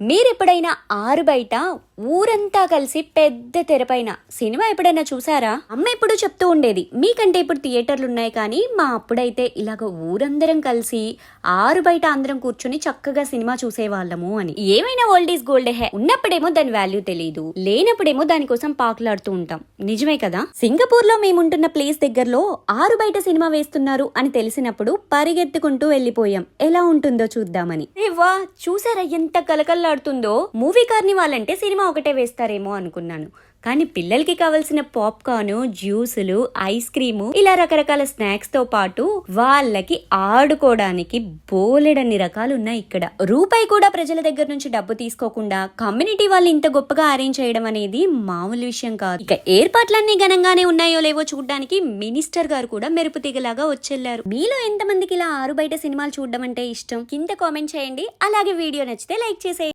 మీరెప్పుడైనా ఆరు బయట ఊరంతా కలిసి పెద్ద తెరపైన సినిమా ఎప్పుడైనా చూసారా? అమ్మ ఎప్పుడు చెప్తూ ఉండేది, మీకంటే ఇప్పుడు థియేటర్లు ఉన్నాయి కానీ మా అప్పుడైతే ఇలాగ ఊరందరం కలిసి ఆరు బయట అందరం కూర్చొని చక్కగా సినిమా చూసేవాళ్ళము అని. ఏమైనా ఓల్డ్ ఈజ్ గోల్డ్ హే, ఉన్నప్పుడేమో దాని వాల్యూ తెలియదు, లేనప్పుడేమో దానికోసం పాకులాడుతూ ఉంటాం. నిజమే కదా? సింగపూర్ లో మేముంటున్న ప్లేస్ దగ్గరలో ఆరు బయట సినిమా వేస్తున్నారు అని తెలిసినప్పుడు పరిగెత్తుకుంటూ వెళ్ళిపోయాం, ఎలా ఉంటుందో చూద్దామని. వా, చూసారా ఎంత కలకల్లాడుతుందో? మూవీ కార్నివాల్ అంటే సినిమా ఒకటే వేస్తారేమో అనుకున్నాను, కానీ పిల్లలకి కావలసిన పాప్కార్న్, జ్యూసులు, ఐస్ క్రీము, ఇలా రకరకాల స్నాక్స్ తో పాటు వాళ్ళకి ఆడుకోవడానికి బోలెడన్ని రకాలు ఉన్నాయి ఇక్కడ. రూపాయి కూడా ప్రజల దగ్గర నుంచి డబ్బు తీసుకోకుండా కమ్యూనిటీ వాళ్ళు ఇంత గొప్పగా అరేంజ్ చేయడం అనేది మామూలు విషయం కాదు. ఇక ఏర్పాట్లన్నీ ఘనంగానే ఉన్నాయో లేవో చూడడానికి మినిస్టర్ గారు కూడా మెరుపు తీగలాగా వచ్చేళ్లారు. మీలో ఎంతమందికి ఇలా ఆరు బయట సినిమాలు చూడడం అంటే ఇష్టం? కింద కామెంట్ చేయండి. అలాగే వీడియో నచ్చితే లైక్ చేసేయండి.